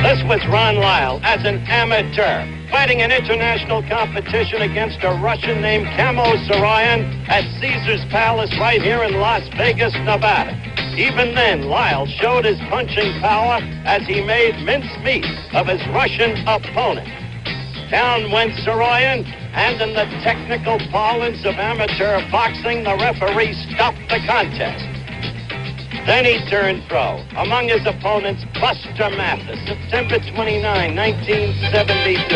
This was Ron Lyle as an amateur, fighting an international competition against a Russian named Kamo Saroyan at Caesar's Palace right here in Las Vegas, Nevada. Even then, Lyle showed his punching power as he made mincemeat of his Russian opponent. Down went Saroyan, and in the technical parlance of amateur boxing, the referee stopped the contest. Then he turned pro. Among his opponents, Buster Mathis, September 29, 1972.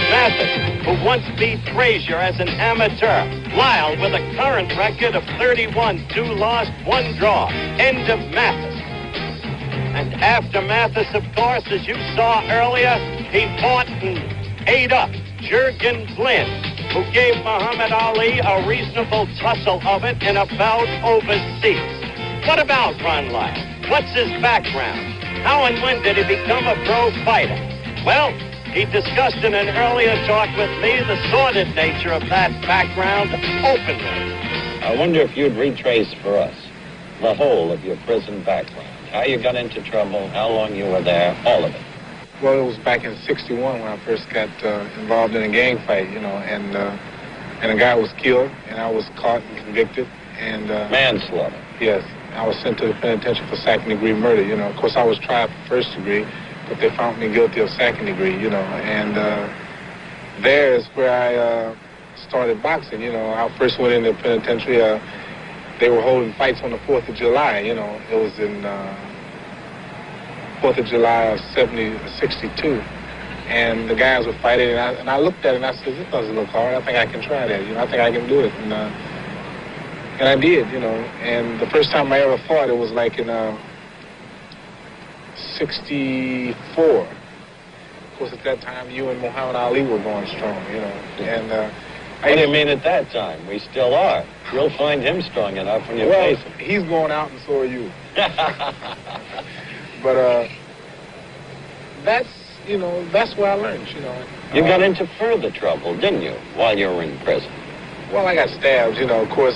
Mathis, who once beat Frazier as an amateur. Lyle with a current record of 31, 2 lost, 1 draw. End of Mathis. And after Mathis, of course, as you saw earlier, he fought and ate up Jurgen Flynn, who gave Muhammad Ali a reasonable tussle of it in a bout overseas. What about Ron Lyle? What's his background? How and when did he become a pro fighter? Well, he discussed in an earlier talk with me the sordid nature of that background openly. I wonder if you'd retrace for us the whole of your prison background. How you got into trouble, how long you were there, all of it. Well, it was back in '61 when I first got involved in a gang fight, and a guy was killed, and I was caught and convicted. And manslaughter. Yes. I was sent to the penitentiary for second-degree murder, Of course, I was tried for first degree, but they found me guilty of second degree, And there is where I started boxing, I first went in the penitentiary. They were holding fights on the 4th of July, It was in 4th of July of '62. And the guys were fighting, and I looked at it and I said, this doesn't look hard. I think I can try that, I think I can do it. And I did, and the first time I ever fought, it was like in '64. Of course, at that time, you and Muhammad Ali were going strong, And what do you mean at that time? We still are. You'll find him strong enough when you face him. He's going out and so are you. But that's where I learned, You got into further trouble, didn't you, while you were in prison? Well, I got stabbed, of course.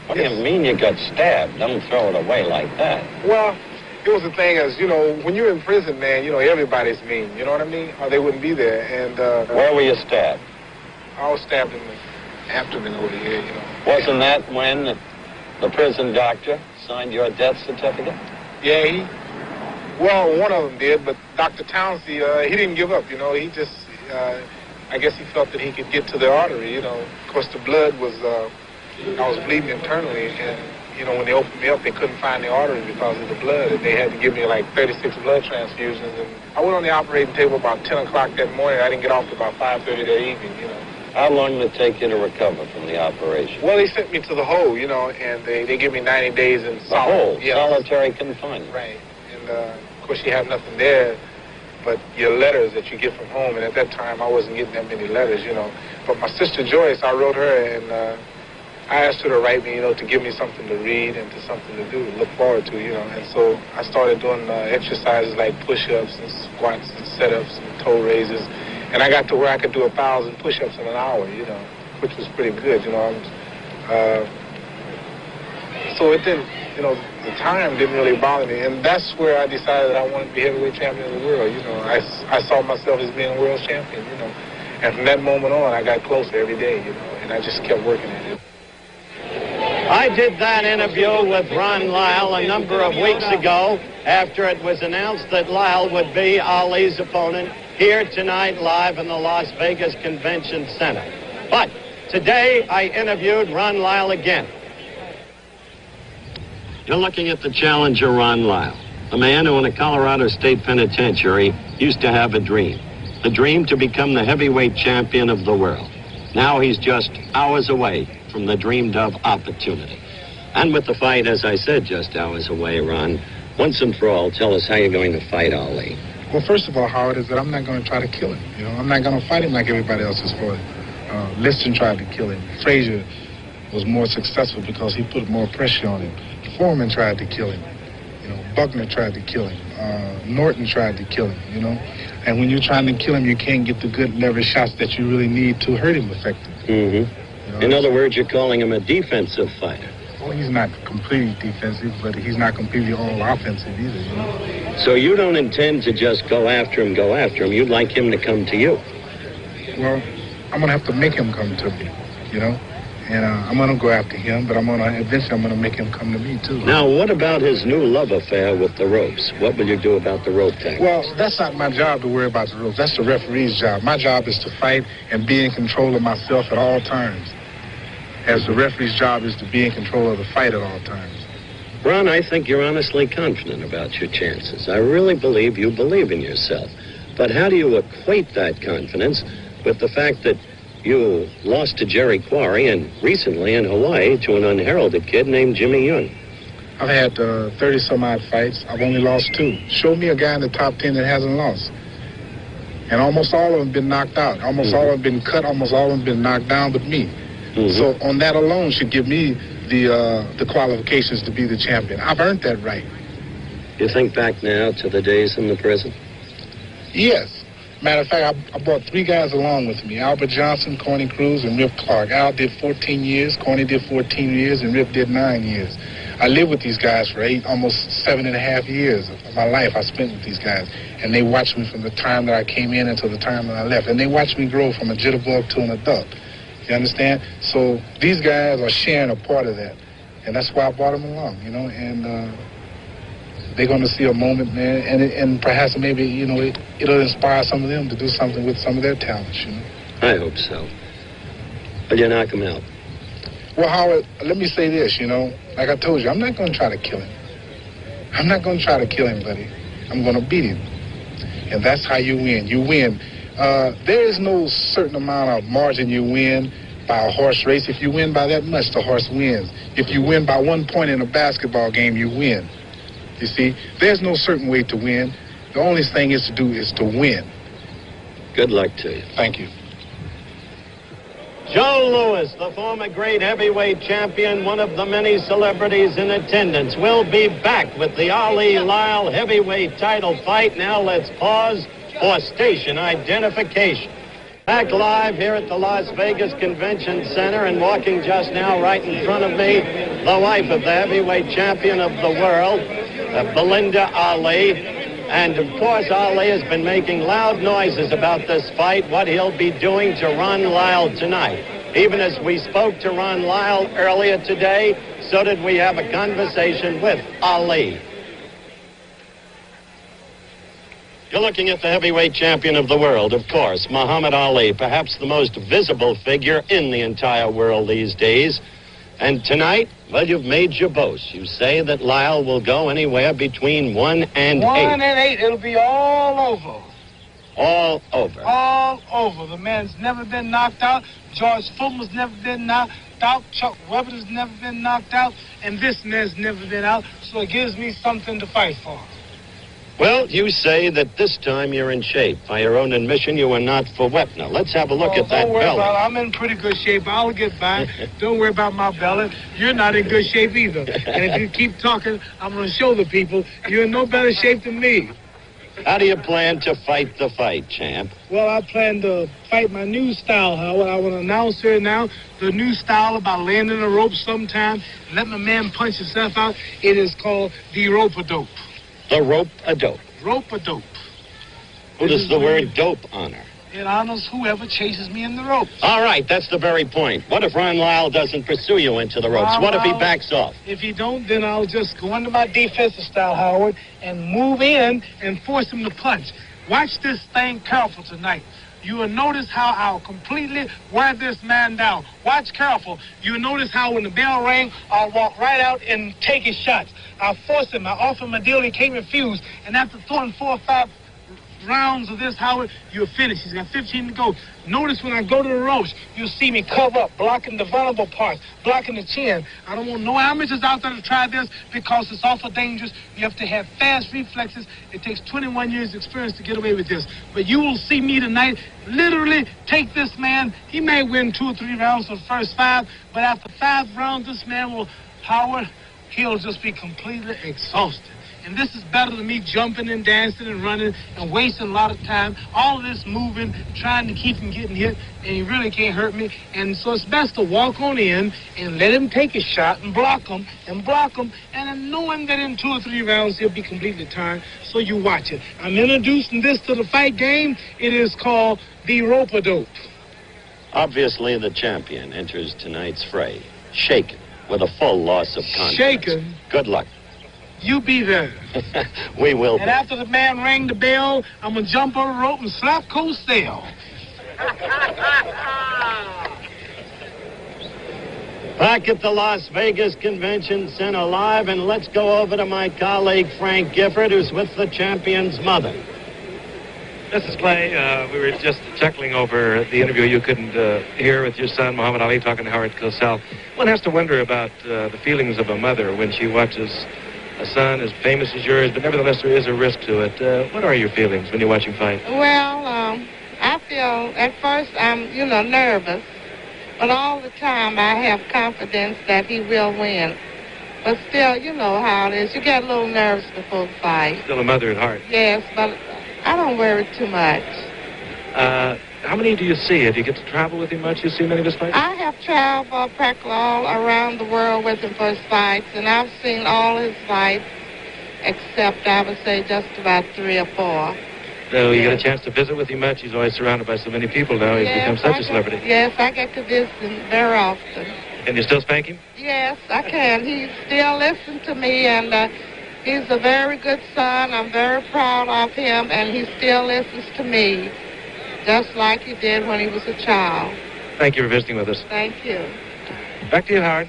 What do you mean you got stabbed? Don't throw it away like that. Well, it was the thing is, when you're in prison, man, everybody's mean. You know what I mean? Or they wouldn't be there. And where were you stabbed? I was stabbed in the abdomen over here, Wasn't that when the prison doctor signed your death certificate? Yeah, well, one of them did, but Dr. Townsend, he didn't give up, He just, I guess he felt that he could get to the artery, Of course, the blood was... I was bleeding internally, and, when they opened me up, they couldn't find the artery because of the blood, and they had to give me like 36 blood transfusions, and I went on the operating table about 10 o'clock that morning. I didn't get off till about 5:30 that evening, How long did it take you to recover from the operation? Well, they sent me to the hole, and they give me 90 days in solitary confinement. Right, and, of course, you have nothing there but your letters that you get from home, and at that time, I wasn't getting that many letters, But my sister Joyce, I wrote her, and I asked her to write me, to give me something to read and to something to do, look forward to, And so I started doing exercises like push-ups and squats and sit-ups and toe raises. And I got to where I could do 1,000 push-ups in an hour, which was pretty good, So it didn't, the time didn't really bother me. And that's where I decided I wanted to be heavyweight champion of the world, I saw myself as being a world champion, And from that moment on, I got closer every day, And I just kept working at it. I did that interview with Ron Lyle a number of weeks ago after it was announced that Lyle would be Ali's opponent here tonight live in the Las Vegas Convention Center. But today I interviewed Ron Lyle again. You're looking at the challenger Ron Lyle, a man who in a Colorado State Penitentiary used to have a dream. The dream to become the heavyweight champion of the world. Now he's just hours away from the dreamed of opportunity. And with the fight, as I said, just hours away, Ron, once and for all, tell us how you're going to fight Ali. Well, first of all, Howard, is that I'm not going to try to kill him. I'm not going to fight him like everybody else is for him. Liston tried to kill him. Frazier was more successful because he put more pressure on him. Foreman tried to kill him. Buckner tried to kill him. Norton tried to kill him, And when you're trying to kill him, you can't get the good leverage shots that you really need to hurt him effectively. Mm-hmm. In other words, you're calling him a defensive fighter. Well, he's not completely defensive, but he's not completely all offensive either, So you don't intend to just go after him. You'd like him to come to you. Well, I'm going to have to make him come to me, you know. And I'm going to go after him, but eventually I'm going to make him come to me, too. Now, what about his new love affair with the ropes? What will you do about the rope tactics? Well, that's not my job to worry about the ropes. That's the referee's job. My job is to fight and be in control of myself at all times. As the referee's job is to be in control of the fight at all times. Ron, I think you're honestly confident about your chances. I really believe you believe in yourself. But how do you equate that confidence with the fact that you lost to Jerry Quarry and recently in Hawaii to an unheralded kid named Jimmy Young? I've had 30-some-odd fights. I've only lost 2. Show me a guy in the top 10 that hasn't lost. And almost all of them been knocked out. Almost all of them been cut. Almost all of them been knocked down but me. So on that alone should give me the qualifications to be the champion. I've earned that right. You think back now to the days in the prison? Yes. Matter of fact, I brought 3 guys along with me. Albert Johnson, Corny Cruz, and Rip Clark. Al did 14 years, Corny did 14 years, and Rip did 9 years. I lived with these guys for almost 7.5 years of my life I spent with these guys. And they watched me from the time that I came in until the time that I left. And they watched me grow from a jitterbug to an adult. You understand? So these guys are sharing a part of that. And that's why I brought them along, you know, and they're going to see a moment, man, and perhaps maybe, you know, it'll inspire some of them to do something with some of their talents, you know. I hope so. Will you knock him out? Well, Howard, let me say this, you know. Like I told you, I'm not going to try to kill him. I'm not going to try to kill him, buddy. I'm going to beat him. And that's how you win. You win. There is no certain amount of margin you win by a horse race. If you win by that much, the horse wins. If you win by 1 point in a basketball game, you win. You see, there's no certain way to win. The only thing is to do is to win. Good luck to you. Thank you. Joe Louis, the former great heavyweight champion, one of the many celebrities in attendance, will be back with the Ali Lyle heavyweight title fight. Now let's pause for station identification. Back live here at the Las Vegas Convention-Center, and walking just now right in front of me, the wife of the heavyweight champion of the world, Belinda Ali. And, of course, Ali has been making loud noises about this fight, what he'll be doing to Ron Lyle tonight. Even as we spoke to Ron Lyle earlier today, so did we have a conversation with Ali. You're looking at the heavyweight champion of the world, of course, Muhammad Ali, perhaps the most visible figure in the entire world these days. And tonight, well, you've made your boast. You say that Lyle will go anywhere between 1 and 8. 1 and 8, it'll be all over. All over. All over. The man's never been knocked out. George Foreman's never been knocked out. Chuck Webber's never been knocked out. And this man's never been out. So it gives me something to fight for. Well, you say that this time you're in shape. By your own admission, you were not for Wepner. Let's have a look at that belly. Don't worry about it. I'm in pretty good shape. I'll get by. Don't worry about my belly. You're not in good shape either. And if you keep talking, I'm going to show the people you're in no better shape than me. How do you plan to fight the fight, champ? Well, I plan to fight my new style, Howard. I want to announce here now the new style about landing a rope sometime, let my man punch himself out. It is called the rope-a-dope. The rope-a-dope. Rope-a-dope. Who does the word dope honor? It honors whoever chases me in the ropes. All right, that's the very point. What if Ron Lyle doesn't pursue you into the ropes? What if he backs off? If he don't, then I'll just go into my defensive style, Howard, and move in and force him to punch. Watch this thing careful tonight. You will notice how I'll completely wear this man down. Watch careful. You'll notice how when the bell rang, I'll walk right out and take his shots. I'll force him. I offer him a deal. He can't refuse. And after throwing 4 or 5 rounds of this, Howard, you'll finish. He's got 15 to go. Notice when I go to the ropes, you'll see me cover up, blocking the vulnerable parts, blocking the chin. I don't want no amateurs out there to try this because it's awful dangerous. You have to have fast reflexes. It takes 21 years experience to get away with this. But you will see me tonight literally take this man. He may win 2 or 3 rounds for the first 5, but after 5 rounds, this man will, Howard, he'll just be completely exhausted. And this is better than me jumping and dancing and running and wasting a lot of time. All of this moving, trying to keep him getting hit, and he really can't hurt me. And so it's best to walk on in and let him take a shot and block him, and then knowing that in 2 or 3 rounds he'll be completely tired. So you watch it. I'm introducing this to the fight game. It is called the rope-a-dope. Obviously, the champion enters tonight's fray, shaken, with a full loss of confidence. Shaken? Good luck. You be there. We will. And after the man rang the bell, I'm going to jump on the rope and slap Coach Sale. Back at the Las Vegas Convention Center live, and let's go over to my colleague Frank Gifford, who's with the champion's mother. Mrs. Clay, we were just chuckling over the interview you couldn't hear with your son, Muhammad Ali, talking to Howard Cosell. One has to wonder about the feelings of a mother when she watches a son as famous as yours, but nevertheless there is a risk to it. What are your feelings when you're watching fight? Well, I feel at first I'm, nervous, but all the time I have confidence that he will win. But still, you know how it is. You get a little nervous before the fight. Still a mother at heart. Yes, but I don't worry too much. How many do you see? Do you get to travel with him much? You see many of his fights? I have traveled practically all around the world with him for his fights, and I've seen all his fights except, I would say, just about 3 or 4. So you get a chance to visit with him much? He's always surrounded by so many people now. He's become such a celebrity. Yes, I get to visit him very often. Can you still spank him? Yes, I can. He still listens to me, and he's a very good son. I'm very proud of him, and he still listens to me, just like he did when he was a child. Thank you for visiting with us. Thank you. Back to you, Howard.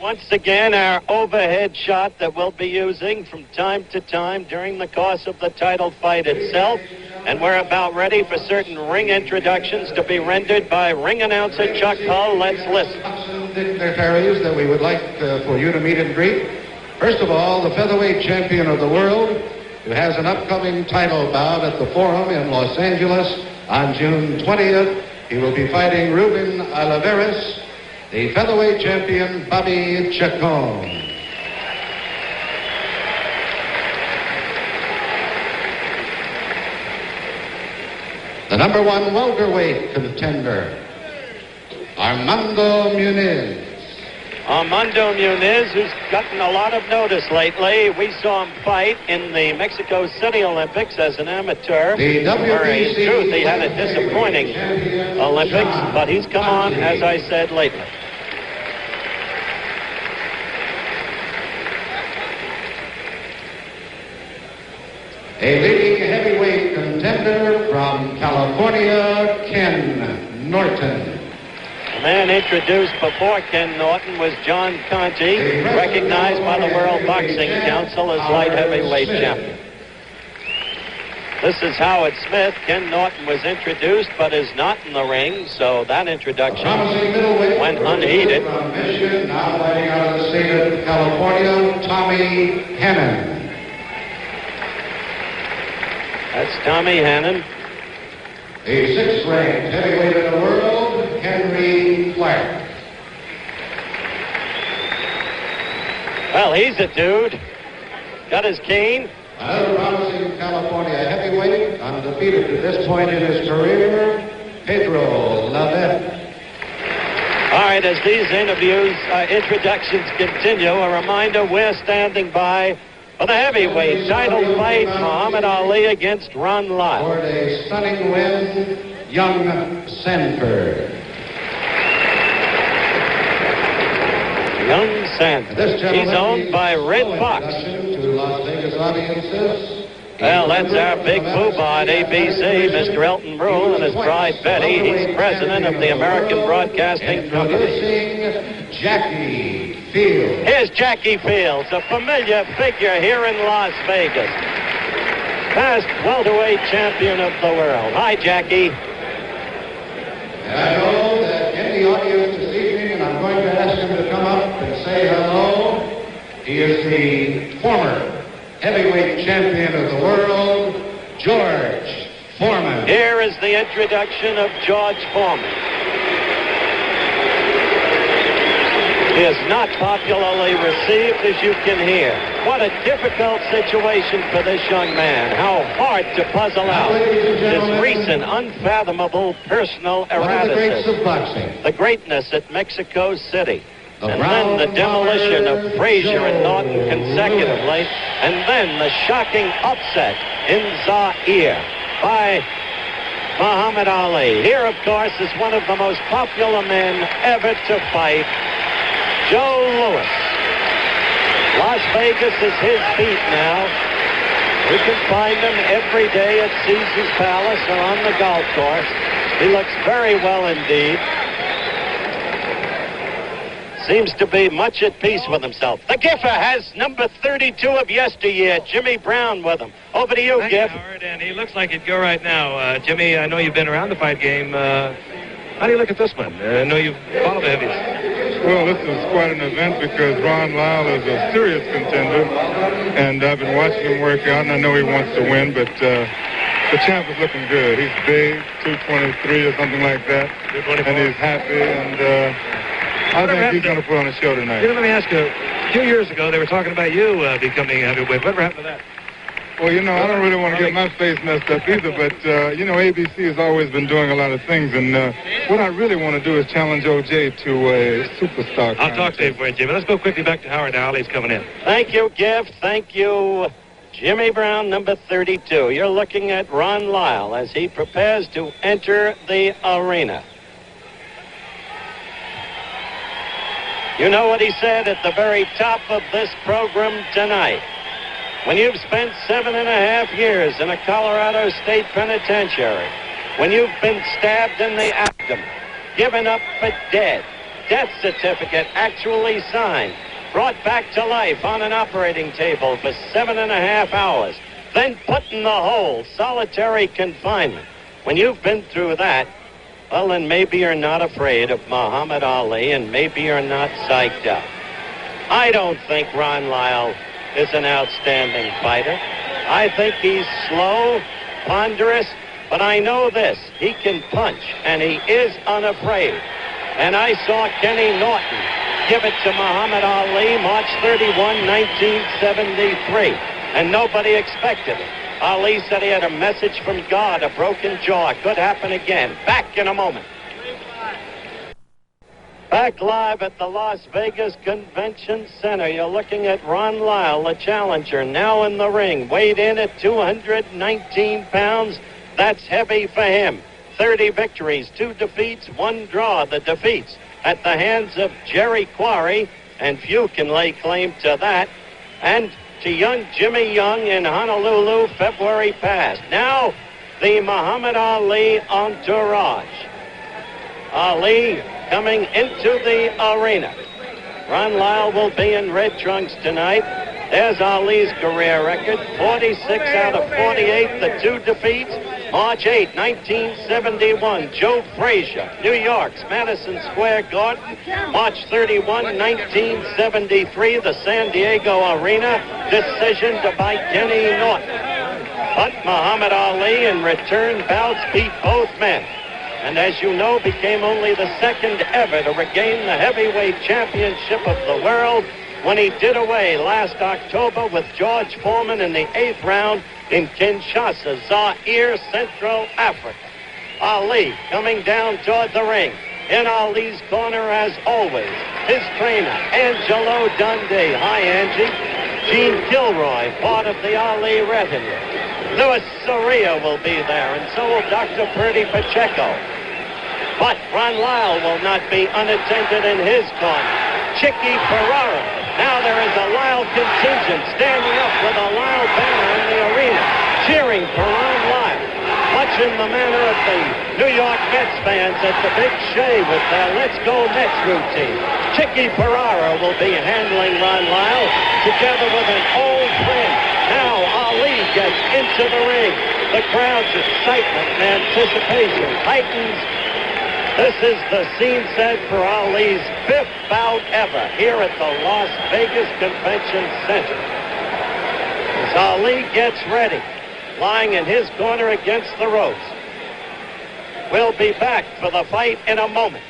Once again, our overhead shot that we'll be using from time to time during the course of the title fight itself. And we're about ready for certain ring introductions to be rendered by ring announcer Chuck Hull. Let's listen. Dignitaries that we would like for you to meet and greet. First of all, the featherweight champion of the world, who has an upcoming title bout at the Forum in Los Angeles on June 20th. He will be fighting Ruben Oliveras, the featherweight champion Bobby Chacon. The number 1 welterweight contender, Armando Muniz. Armando Muniz, who's gotten a lot of notice lately. We saw him fight in the Mexico City Olympics as an amateur. The where in WBC truth, he had a disappointing Olympics, but he's come on, as I said, lately. A leading heavyweight contender from California, Ken Norton. The man introduced before Ken Norton was John Conti, recognized by the World Boxing Council as light heavyweight champion. This is Howard Smith. Ken Norton was introduced but is not in the ring, so that introduction went unheeded. From Michigan, now fighting out of the state of California, Tommy Hannon. That's Tommy Hannon. The 6th-ranked heavyweight in the world, Henry Flack. Well, he's a dude. Got his cane. Another promising California heavyweight, undefeated to this point in his career, Pedro Lavette. All right, as these introductions continue, a reminder, we're standing by for the heavyweight title fight, Muhammad Ali against Ron Lyle. For a stunning win, young Sanford. Young Sanford. He's owned by Red Fox. To Las Vegas audiences. Well, that's our big poobah at ABC, Mr. Elton Brule and his bride Betty. He's president of the American Broadcasting Company. Introducing Jackie Fields. Here's Jackie Fields, a familiar figure here in Las Vegas. Past welterweight champion of the world. Hi, Jackie. And I know that in the audience this evening, and I'm going to ask him to come up and say hello. He is the former heavyweight champion of the world, George Foreman. Here is the introduction of George Foreman. is not popularly received, as you can hear. What a difficult situation for this young man. How hard to puzzle out this recent, unfathomable personal erraticism. The greatness at Mexico City. And then the demolition of Frazier and Norton consecutively. And then the shocking upset in Zaire by Muhammad Ali. Here, of course, is one of the most popular men ever to fight, Joe Louis. Las Vegas is his beat now. We can find him every day at Caesar's Palace or on the golf course. He looks very well indeed. Seems to be much at peace with himself. The Giffer has number 32 of yesteryear, Jimmy Brown, with him. Over to you, Thank Giff. You, Howard, and he looks like he'd go right now. Jimmy, I know you've been around the fight game. How do you look at this one? I know you've followed the heavies. Well, this is quite an event because Ron Lyle is a serious contender, and I've been watching him work out, and I know he wants to win, but the champ is looking good. He's big, 223 or something like that, and he's happy, and I think he's going to put on a show tonight. Let me ask you, a few years ago, they were talking about you becoming heavyweight. Whatever happened to that? Well, you know, I don't really want to get my face messed up either, but, you know, ABC has always been doing a lot of things, and what I really want to do is challenge O.J. to a superstar. I'll talk to you for you, Jimmy. Let's go quickly back to Howard. Now, Ali's coming in. Thank you, Giff. Thank you, Jimmy Brown, number 32. You're looking at Ron Lyle as he prepares to enter the arena. You know what he said at the very top of this program tonight. When you've spent 7.5 years in a Colorado State penitentiary, when you've been stabbed in the abdomen, given up for dead, death certificate actually signed, brought back to life on an operating table for 7.5 hours, then put in the hole, solitary confinement. When you've been through that, well, then maybe you're not afraid of Muhammad Ali, and maybe you're not psyched up. I don't think Ron Lyle is an outstanding fighter. I think he's slow, ponderous, but I know this. He can punch, and he is unafraid. And I saw Kenny Norton give it to Muhammad Ali March 31, 1973, and nobody expected it. Ali said he had a message from God, a broken jaw. Could happen again. Back in a moment. Back live at the Las Vegas Convention Center. You're looking at Ron Lyle, the challenger, now in the ring. Weighed in at 219 pounds. That's heavy for him. 30 victories, 2 defeats, 1 draw. The defeats at the hands of Jerry Quarry, and few can lay claim to that. And to young Jimmy Young in Honolulu, February past. Now, the Muhammad Ali entourage. Ali coming into the arena. Ron Lyle will be in red trunks tonight. There's Ali's career record, 46 out of 48, the 2 defeats. March 8, 1971, Joe Frazier, New York's Madison Square Garden. March 31, 1973, the San Diego Arena, decision by Kenny Norton. But Muhammad Ali in return bouts beat both men. And as you know, became only the second ever to regain the heavyweight championship of the world when he did away last October with George Foreman in the 8th round in Kinshasa, Zaire, Central Africa. Ali coming down toward the ring. In Ali's corner, as always, his trainer, Angelo Dundee. Hi, Angie. Gene Gilroy, part of the Ali retinue. Louis Soria will be there, and so will Dr. Purdy Pacheco. But Ron Lyle will not be unattended in his corner. Chicky Ferrara. Now there is a Lyle contingent standing up with a Lyle banner in the arena, cheering for Ron Lyle. Much in the manner of the New York Mets fans at the Big Shea with their Let's Go Mets routine. Chicky Ferrara will be handling Ron Lyle together with an old friend. Now Ali gets into the ring. The crowd's excitement and anticipation heightens. This is the scene set for Ali's 5th bout ever here at the Las Vegas Convention Center. As Ali gets ready, lying in his corner against the ropes. We'll be back for the fight in a moment.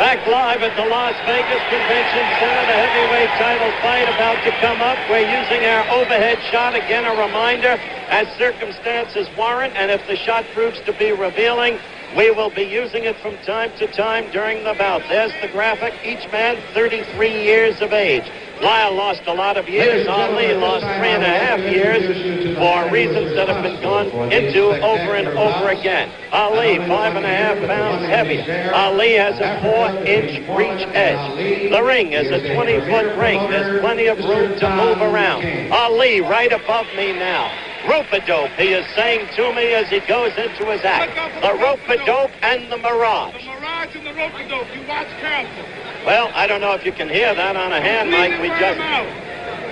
Back live at the Las Vegas Convention Center, the heavyweight title fight about to come up. We're using our overhead shot. Again, a reminder, as circumstances warrant, and if the shot proves to be revealing, we will be using it from time to time during the bout. There's the graphic. Each man 33 years of age. Lyle lost a lot of years. Ali lost 3.5 years for reasons that have been gone into over and over again. Ali, 5.5 pounds heavier. Ali has a 4-inch reach edge. The ring is a 20-foot ring. There's plenty of room to move around. Ali right above me now. Rope-a-dope, he is saying to me as he goes into his act. The rope-a-dope and the mirage. The mirage and the rope-a-dope. You watch careful. Well, I don't know if you can hear that on a hand mic. We just...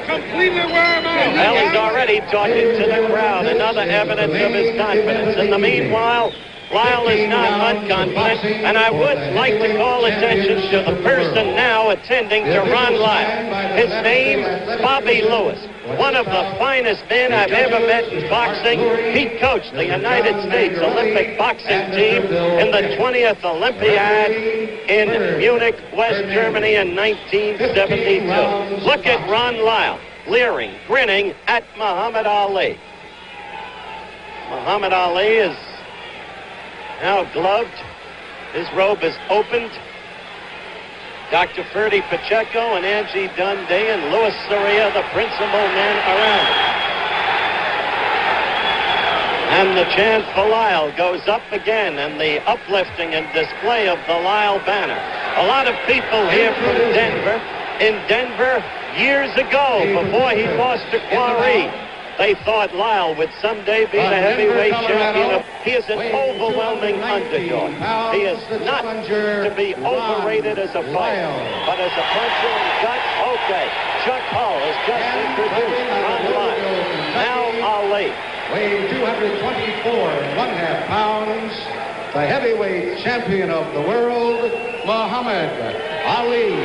Completely wear him out. Well, he's already talking to the crowd. Another evidence of his confidence. In the meanwhile, Lyle is not unconfident, and I would like to call attention to the person now attending to Ron Lyle. His name, Bobby Lewis. One of the finest men I've ever met in boxing. He coached the United States Olympic boxing team in the 20th Olympiad in Munich, West Germany in 1972. Look at Ron Lyle, leering, grinning at Muhammad Ali. Muhammad Ali is now gloved. His robe is opened. Dr. Ferdy Pacheco and Angie Dundee and Louis Soria, the principal men around him. And the chant for Lyle goes up again, and the uplifting and display of the Lyle banner. A lot of people here from Denver. In Denver, years ago, before he lost to Quarry, they thought Lyle would someday be the heavyweight champion. He is an overwhelming underdog. He is not to be overrated as a fighter, but as a puncher and gut, okay. Chuck Hull has just introduced Ron Lyle. Now Ali. Weighing 224.5 pounds, the heavyweight champion of the world, Muhammad Ali.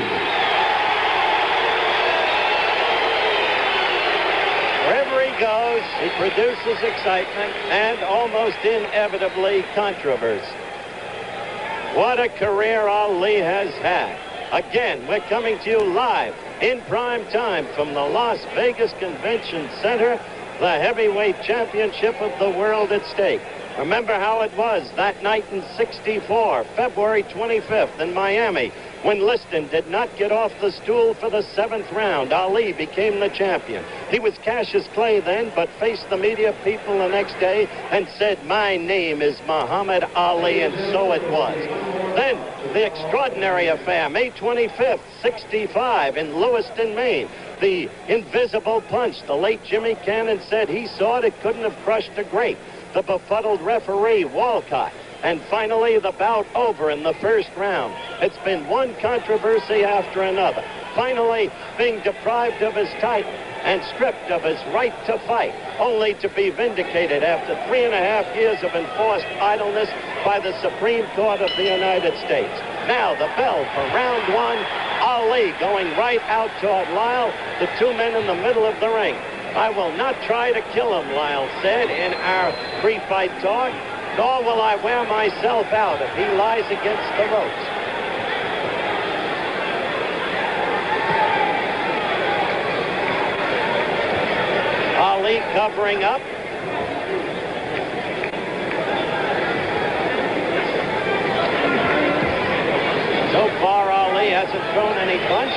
Wherever he goes, he produces excitement and almost inevitably controversy. What a career Ali has had. Again, we're coming to you live in prime time from the Las Vegas Convention Center, the heavyweight championship of the world at stake. Remember how it was that night in '64, February 25th in Miami, when Liston did not get off the stool for the 7th round. Ali became the champion. He was Cassius Clay then, but faced the media people the next day and said, "My name is Muhammad Ali," and so it was. Then, the extraordinary affair, May 25th, '65 in Lewiston, Maine. The invisible punch. The late Jimmy Cannon said he saw it couldn't have crushed a grape. The befuddled referee, Walcott. And finally, the bout over in the first round. It's been one controversy after another. Finally, being deprived of his title and stripped of his right to fight, only to be vindicated after 3.5 years of enforced idleness by the Supreme Court of the United States. Now, the bell for round one. Ali going right out toward Lyle, the two men in the middle of the ring. "I will not try to kill him," Lyle said in our pre-fight talk, "nor will I wear myself out if he lies against the ropes." Ali covering up. So far, Ali hasn't thrown any punch,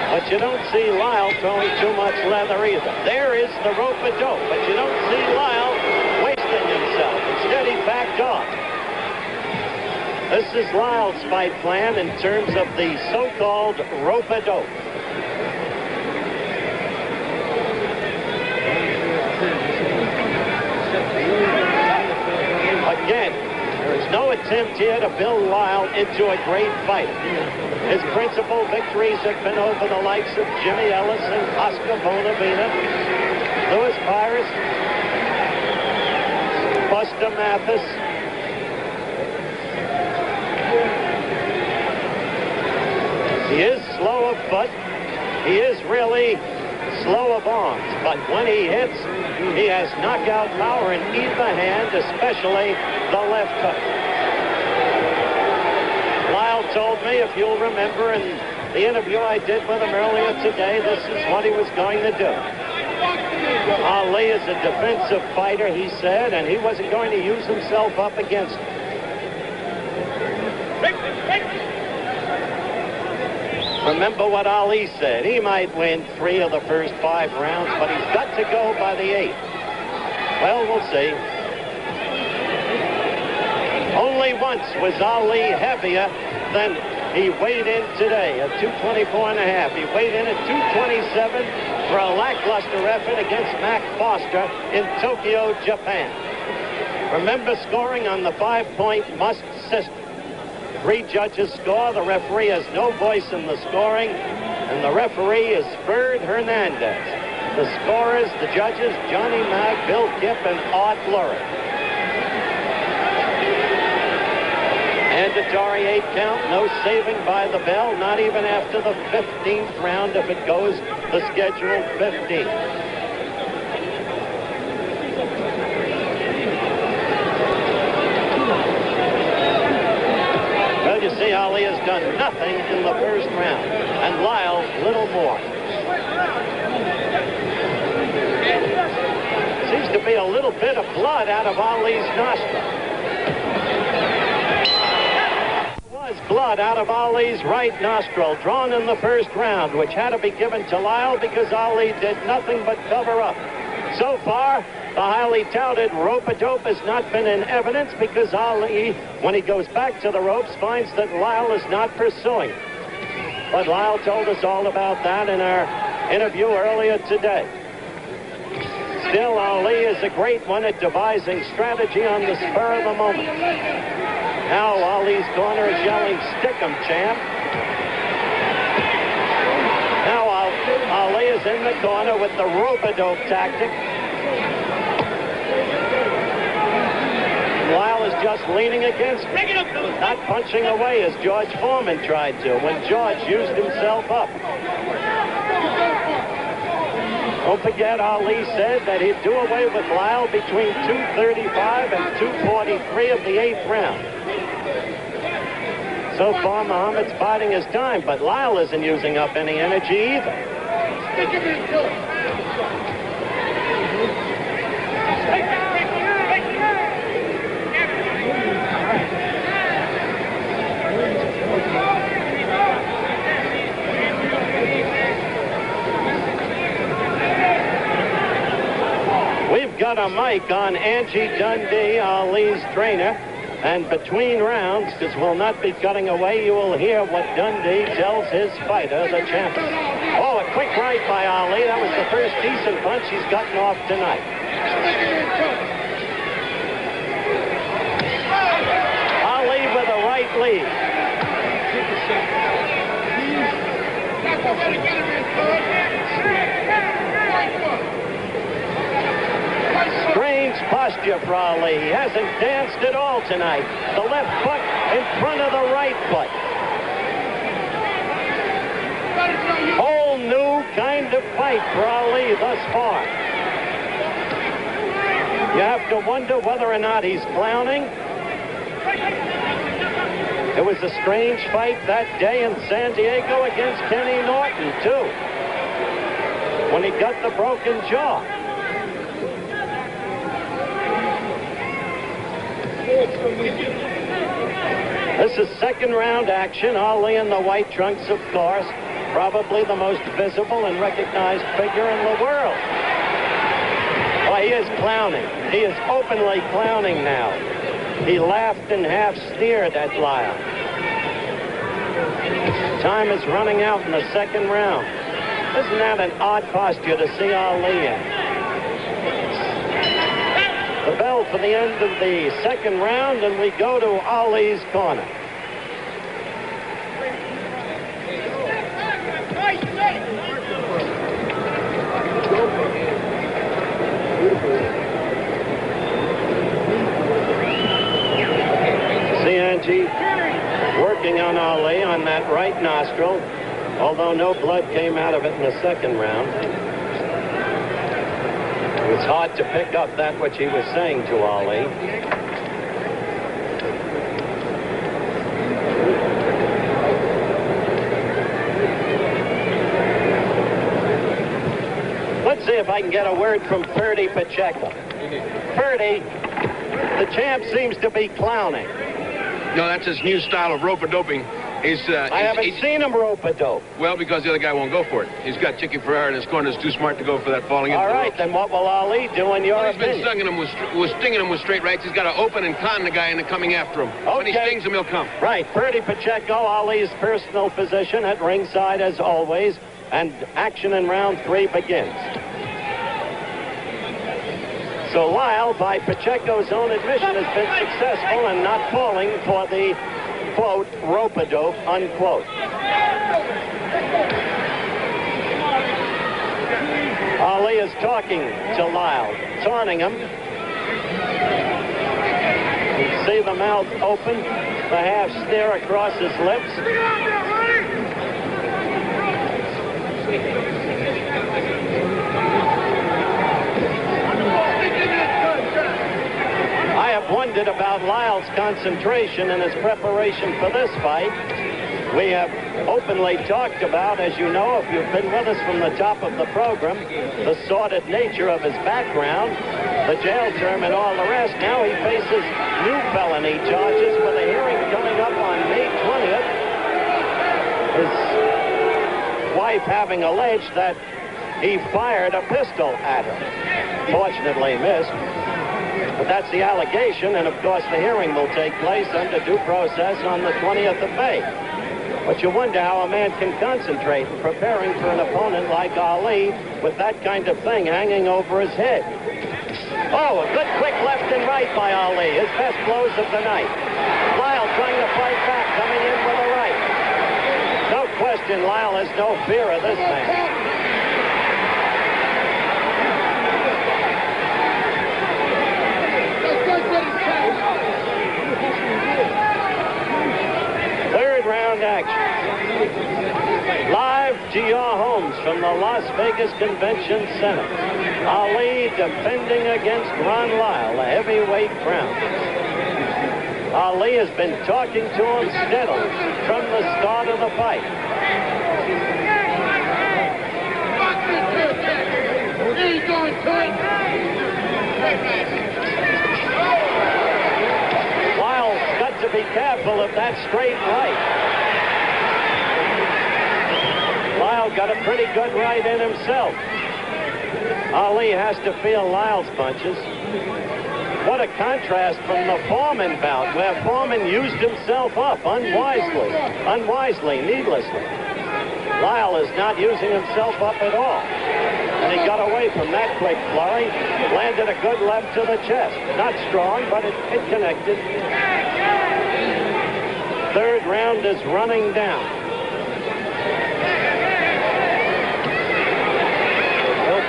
but you don't see Lyle throwing too much leather either. There is the rope-a-dope, but you don't see Lyle wasting himself. Instead, he backed off. This is Lyle's fight plan in terms of the so-called rope-a-dope. Again, there is no attempt here to build Lyle into a great fighter. His principal victories have been over the likes of Jimmy Ellis and Oscar Bonavena, Louis Pires, Buster Mathis. He is slow of foot. He is really slow of arms, but when he hits, he has knockout power in either hand, especially the left hook. Lyle told me, if you'll remember, in the interview I did with him earlier today, this is what he was going to do. Ali is a defensive fighter, he said, and he wasn't going to use himself up against him. Remember what Ali said. He might win 3 of the first 5 rounds, but he's got to go by the 8th. Well, we'll see. Only once was Ali heavier than he weighed in today at 224.5. He weighed in at 227 for a lackluster effort against Mac Foster in Tokyo, Japan. Remember scoring on the 5-point must system. 3 judges score. The referee has no voice in the scoring, and the referee is Ferd Hernandez. The scorers, the judges, Johnny Mack, Bill Kipp, and Art Lurie. Mandatory 8 count, no saving by the bell, not even after the 15th round if it goes the scheduled 15. Well, you see, Ali has done nothing in the first round, and Lyle little more. Seems to be a little bit of blood out of Ali's nostril. Blood out of Ali's right nostril, drawn in the first round, which had to be given to Lyle because Ali did nothing but cover up. So far, the highly touted rope-a-dope has not been in evidence because Ali, when he goes back to the ropes, finds that Lyle is not pursuing. But Lyle told us all about that in our interview earlier today. Still, Ali is a great one at devising strategy on the spur of the moment. Now Ali's corner is yelling, "Stick 'em, champ." Now Ali is in the corner with the rope-a-dope tactic. Lyle is just leaning against him, not punching away as George Foreman tried to when George used himself up. Don't forget, Ali said that he'd do away with Lyle between 2:35 and 2:43 of the 8th round. So far, Muhammad's biding his time, but Lyle isn't using up any energy either. We've got a mic on Angie Dundee, Ali's trainer. And between rounds, because we'll not be cutting away, you will hear what Dundee tells his fighter, the champion. Oh, a quick right by Ali. That was the first decent punch he's gotten off tonight. Ali with a right lead. Strange posture for Ali. He hasn't danced at all tonight. The left foot in front of the right foot. Whole new kind of fight for Ali thus far. You have to wonder whether or not he's clowning. It was a strange fight that day in San Diego against Kenny Norton, too, when he got the broken jaw. This is second round action. Ali in the white trunks, of course. Probably the most visible and recognized figure in the world. Oh, he is clowning. He is openly clowning now. He laughed and half sneered at Lyle. Time is running out in the second round. Isn't that an odd posture to see Ali in? The bell for the end of the second round, and we go to Ali's corner. See Angie working on Ali on that right nostril, although no blood came out of it in the second round. It was hard to pick up that which he was saying to Ali. can get a word from Ferdy Pacheco. Ferdy, the champ seems to be clowning. No, that's his new style of rope-a-doping. I haven't seen him rope-a-dope. Well, because the other guy won't go for it. He's got Chicky Ferrara in his corner. He's too smart to go for that falling into All the right, ropes. then what will Ali do in your He's been opinion? stinging him with straight rights. He's got to open and con the guy into coming after him. Okay. When he stings him, he'll come. Right, Ferdy Pacheco, Ali's personal position at ringside as always, and action in round 3 begins. So Lyle, by Pacheco's own admission, has been successful in not falling for the, quote, rope-a-dope, unquote. Ali is talking to Lyle, taunting him. You see the mouth open, the half sneer across his lips. I have wondered about Lyle's concentration in his preparation for this fight. We have openly talked about, as you know, if you've been with us from the top of the program, the sordid nature of his background, the jail term and all the rest. Now he faces new felony charges with a hearing coming up on May 20th. His wife having alleged that he fired a pistol at her. Fortunately missed. But that's the allegation, and of course the hearing will take place under due process on the 20th of May. But you wonder how a man can concentrate in preparing for an opponent like Ali with that kind of thing hanging over his head. Oh, a good quick left and right by Ali, his best blows of the night. Lyle trying to fight back, coming in with a right. No question, Lyle has no fear of this man. Action. Live to your homes from the Las Vegas Convention Center. Ali defending against Ron Lyle, the heavyweight crown. Ali has been talking to him steadily from the start of the fight. Lyle's got to be careful of that straight right. Lyle got a pretty good right in himself. Ali has to feel Lyle's punches. What a contrast from the Foreman bout, where Foreman used himself up unwisely, needlessly. Lyle is not using himself up at all. And he got away from that quick flurry, landed a good left to the chest. Not strong, but it connected. Third round is running down.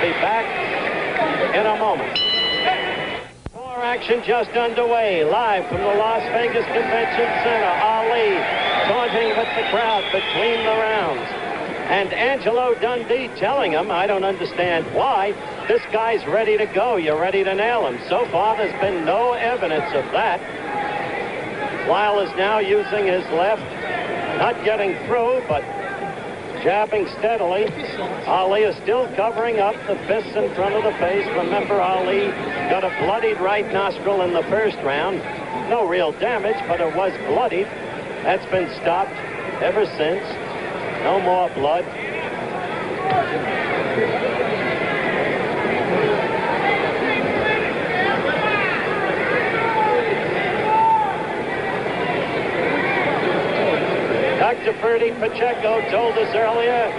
Be back in a moment. More action just underway, live from the Las Vegas Convention Center. Ali taunting with the crowd between the rounds. And Angelo Dundee telling him, I don't understand why, this guy's ready to go. You're ready to nail him. So far, there's been no evidence of that. Lyle is now using his left, not getting through, but jabbing steadily. Ali is still covering up the fists in front of the face. Remember, Ali got a bloodied right nostril in the first round. No real damage, but it was bloodied. That's been stopped ever since. No more blood. Dr. Ferdy Pacheco told us earlier,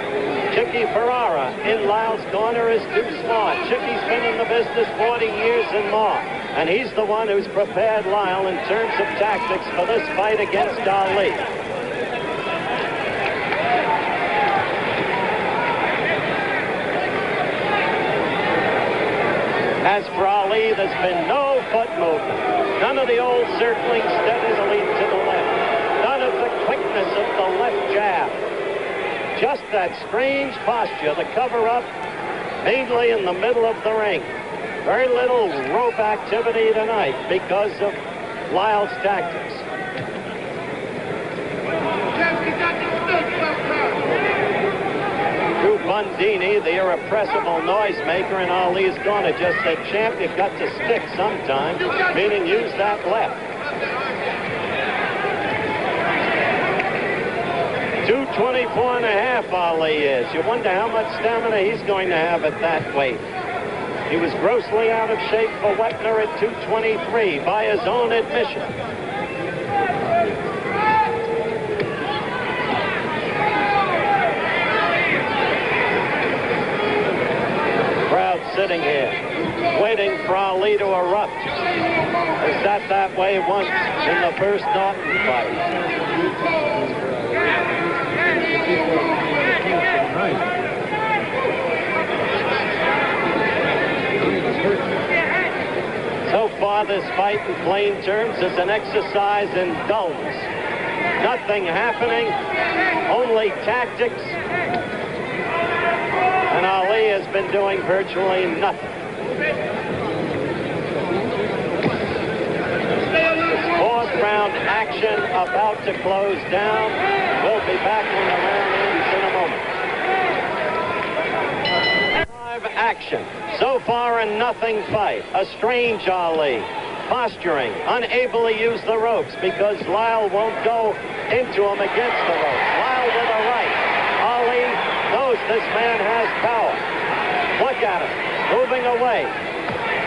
Chicky Ferrara in Lyle's corner is too smart. Chicky's been in the business 40 years and more, and he's the one who's prepared Lyle in terms of tactics for this fight against Ali. As for Ali, there's been no foot movement. None of the old circling steadily to the left. None of the quickness of the left jab. Just that strange posture, the cover-up, mainly in the middle of the ring. Very little rope activity tonight because of Lyle's tactics. Drew Bundini, the irrepressible noisemaker, and Ali's gonna just said, champ, you've got to stick sometime, meaning use that left. 224.5 Ali is. You wonder how much stamina he's going to have at that weight. He was grossly out of shape for Wetner at 223 by his own admission. Crowd sitting here, waiting for Ali to erupt. They sat that way once in the first Norton fight. So far, this fight in plain terms is an exercise in dullness. Nothing happening, only tactics. And Ali has been doing virtually nothing. This fourth round action about to close down. We'll be back when the round ends in a moment. Action. So far a nothing fight. A strange Ali. Posturing. Unable to use the ropes because Lyle won't go into him against the ropes. Lyle with a right. Ali knows this man has power. Look at him. Moving away.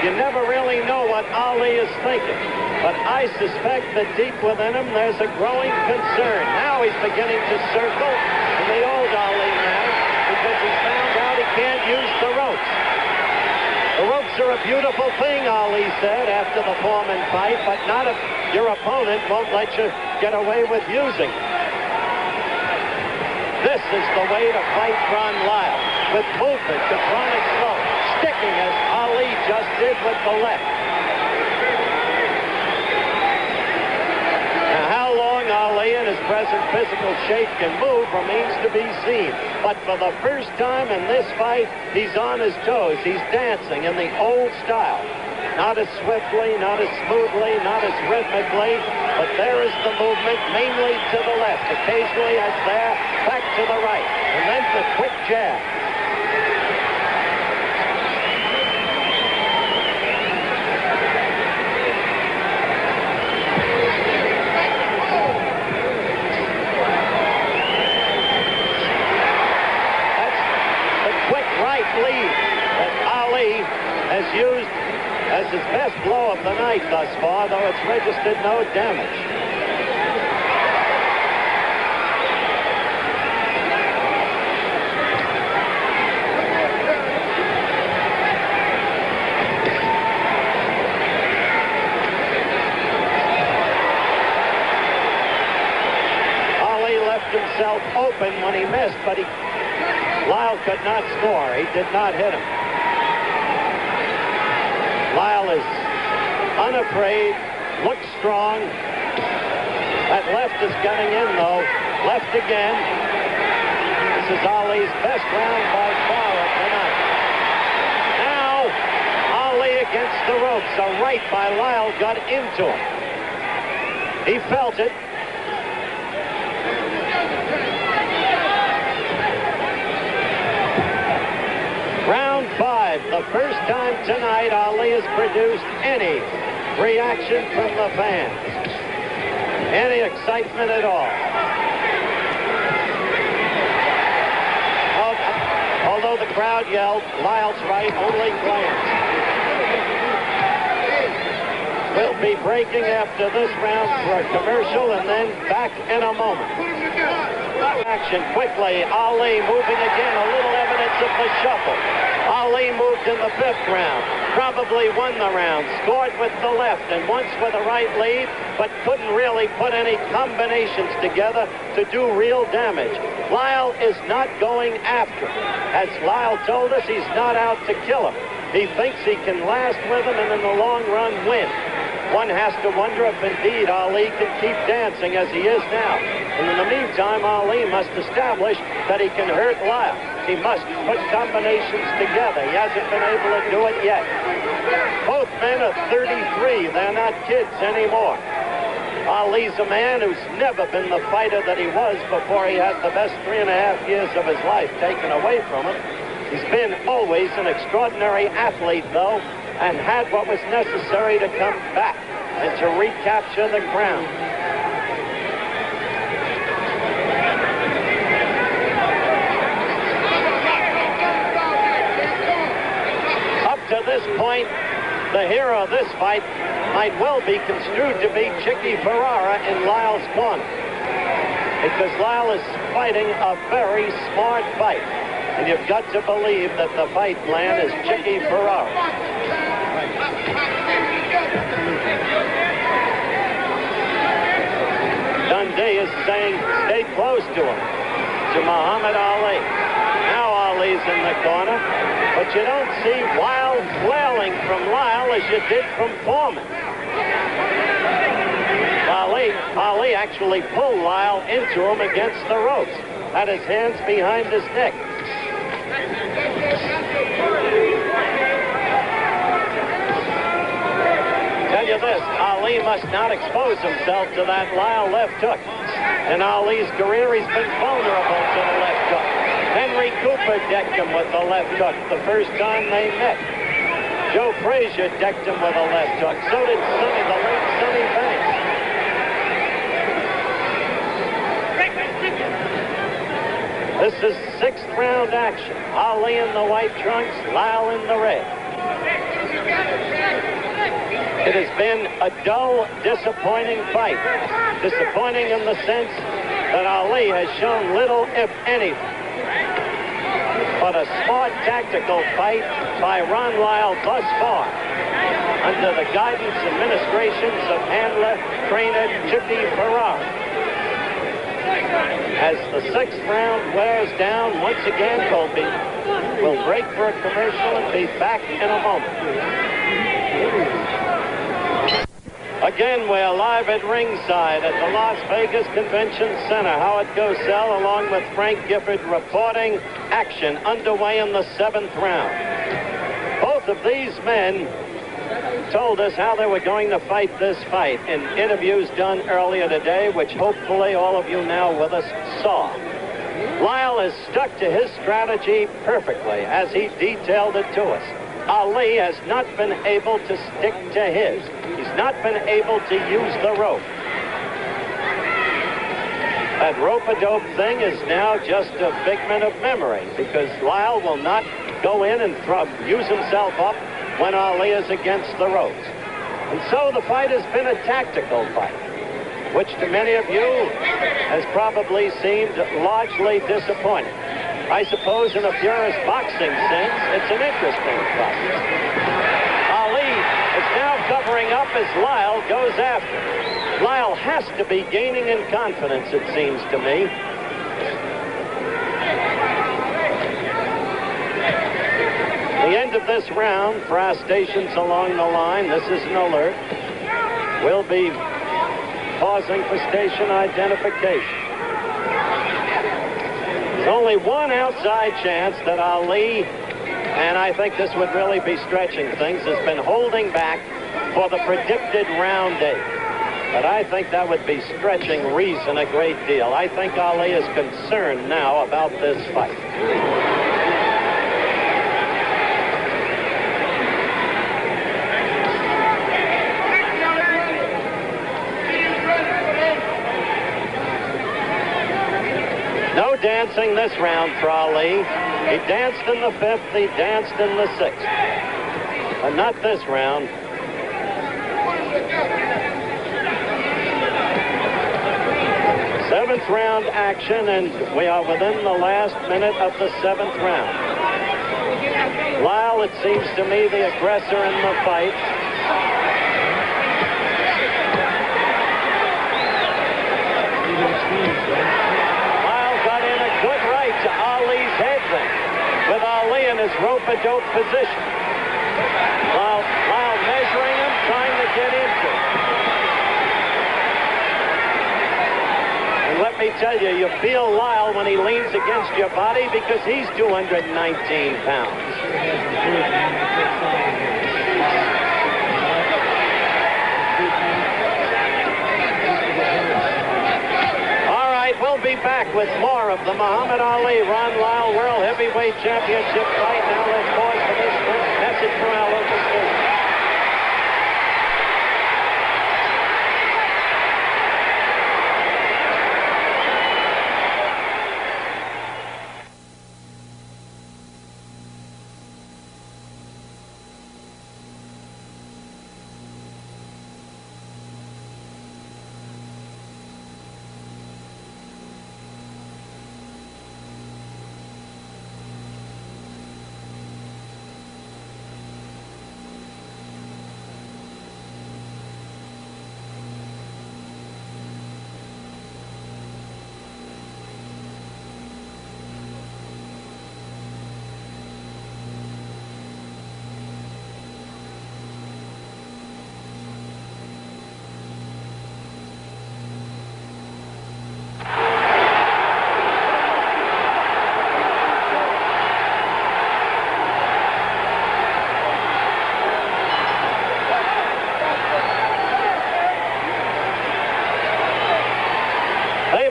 You never really know what Ali is thinking. But I suspect that deep within him there's a growing concern. Now he's beginning to circle in the old Ali manner because he's found out he can't use the ropes. The ropes are a beautiful thing, Ali said after the Foreman fight, but not if your opponent won't let you get away with using them. This is the way to fight Ron Lyle, with movement, controlling slow, sticking as Ali just did with the left. Now, how long Ali in his present physical shape can move remains to be seen. But for the first time in this fight, he's on his toes. He's dancing in the old style. Not as swiftly, not as smoothly, not as rhythmically, but there is the movement, mainly to the left. Occasionally, as there, back to the right. And then the quick jab. Lead that Ali has used as his best blow of the night thus far, though it's registered no damage. Ali left himself open when he missed, but Lyle could not score. He did not hit him. Lyle is unafraid, looks strong. That left is getting in, though. Left again. This is Ali's best round by far of the night. Now, Ali against the ropes. A right by Lyle got into him. He felt it. Round 5, the first time tonight Ali has produced any reaction from the fans. Any excitement at all. Although the crowd yelled, Lyle's right, only glanced. We'll be breaking after this round for a commercial and then back in a moment. Action quickly. Ali moving again. A little evidence of the shuffle. Ali moved in the 5th round. Probably won the round. Scored with the left and once with a right lead, but couldn't really put any combinations together to do real damage. Lyle is not going after him. As Lyle told us, he's not out to kill him. He thinks he can last with him and in the long run win. One has to wonder if indeed Ali can keep dancing as he is now. And in the meantime, Ali must establish that he can hurt Lyle. He must put combinations together. He hasn't been able to do it yet. Both men are 33. They're not kids anymore. Ali's a man who's never been the fighter that he was before he had the best 3.5 years of his life taken away from him. He's been always an extraordinary athlete, though, and had what was necessary to come back and to recapture the crown. Up to this point, the hero of this fight might well be construed to be Chicky Ferrara in Lyle's corner, because Lyle is fighting a very smart fight, and you've got to believe that the fight plan is Chicky Ferrara. Dundee is saying stay close to him, to Muhammad Ali. Now Ali's in the corner, but you don't see wild flailing from Lyle as you did from Foreman. Ali actually pulled Lyle into him against the ropes, had his hands behind his neck. Tell you this, Ali must not expose himself to that Lyle left hook. In Ali's career, he's been vulnerable to the left hook. Henry Cooper decked him with the left hook the first time they met. Joe Frazier decked him with a left hook. So did the late Sonny Banks. This is sixth round action. Ali in the white trunks, Lyle in the red. It has been a dull, disappointing fight. Disappointing in the sense that Ali has shown little, if anything, but a smart tactical fight by Ron Lyle thus far, under the guidance and ministrations of handler, trainer Chicky Ferrara. As the sixth round wears down, once again, Colby will break for a commercial and be back in a moment. Again, we're live at ringside at the Las Vegas Convention Center. Howard Cosell, along with Frank Gifford, reporting action underway in the seventh round. Both of these men told us how they were going to fight this fight in interviews done earlier today, which hopefully all of you now with us saw. Lyle has stuck to his strategy perfectly as he detailed it to us. Ali has not been able to stick to his. He's not been able to use the rope. That rope-a-dope thing is now just a figment of memory, because Lyle will not go in and use himself up when Ali is against the ropes. And so the fight has been a tactical fight, which to many of you has probably seemed largely disappointing. I suppose in a purist boxing sense, it's an interesting fight. Ali is now covering up as Lyle goes after. Lyle has to be gaining in confidence, it seems to me. The end of this round for our stations along the line, this is an alert. We'll be pausing for station identification. There's only one outside chance that Ali, and I think this would really be stretching things, has been holding back for the predicted round 8. But I think that would be stretching reason a great deal. I think Ali is concerned now about this fight. No dancing this round for Ali. He danced in the 5th, he danced in the 6th. But not this round. Seventh round action, and we are within the last minute of the 7th round. Lyle, it seems to me, the aggressor in the fight. To Ali's head then, with Ali in his rope-a-dope position. Lyle measuring him, trying to get into it. And let me tell you, you feel Lyle when he leans against your body because he's 219 pounds. back with more of the Muhammad Ali Ron Lyle World Heavyweight Championship fight. Now let's pause for this quick message from our local station.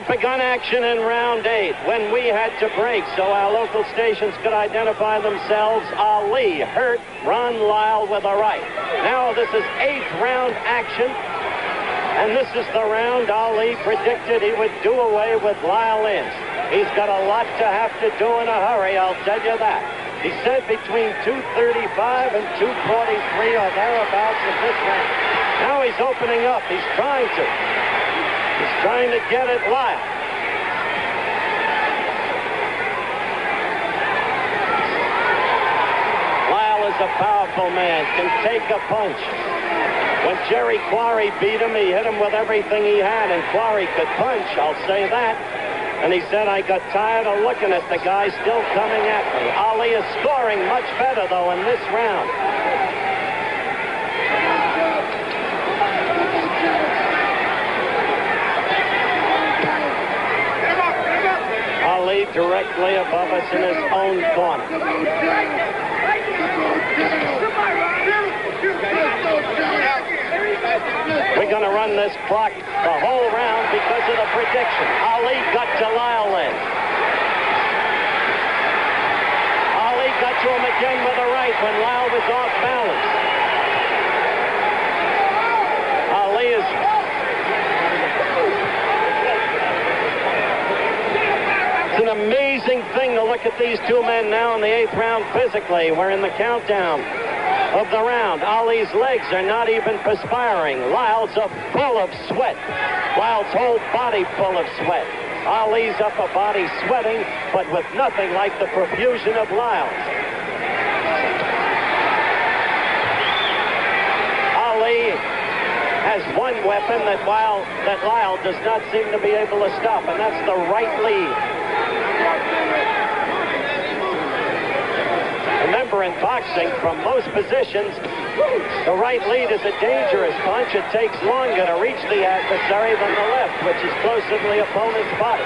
Begun action in round 8 when we had to break so our local stations could identify themselves. Ali hurt Ron Lyle with a right. Now this is 8th round action, and this is the round Ali predicted he would do away with Lyle in. He's got a lot to have to do in a hurry, I'll tell you that. He said between 2:35 and 2:43 or thereabouts in this round. Now he's opening up. He's trying to. He's trying to get at Lyle. Lyle is a powerful man, can take a punch. When Jerry Quarry beat him, he hit him with everything he had, and Quarry could punch, I'll say that. And he said, I got tired of looking at the guy still coming at me. Ali is scoring much better, though, in this round. Ali directly above us in his own corner. We're going to run this clock the whole round because of the prediction. Ali got to Lyle in. Ali got to him again with a right when Lyle was off balance. Ali is... It's an amazing thing to look at these two men now in the 8th round physically. We're in the countdown of the round. Ali's legs are not even perspiring. Lyle's are full of sweat. Lyle's whole body full of sweat. Ali's upper body sweating, but with nothing like the profusion of Lyle's. Ali has one weapon that Lyle does not seem to be able to stop, and that's the right lead. Remember, in boxing, from most positions, the right lead is a dangerous punch. It takes longer to reach the adversary than the left, which is closer to the opponent's body.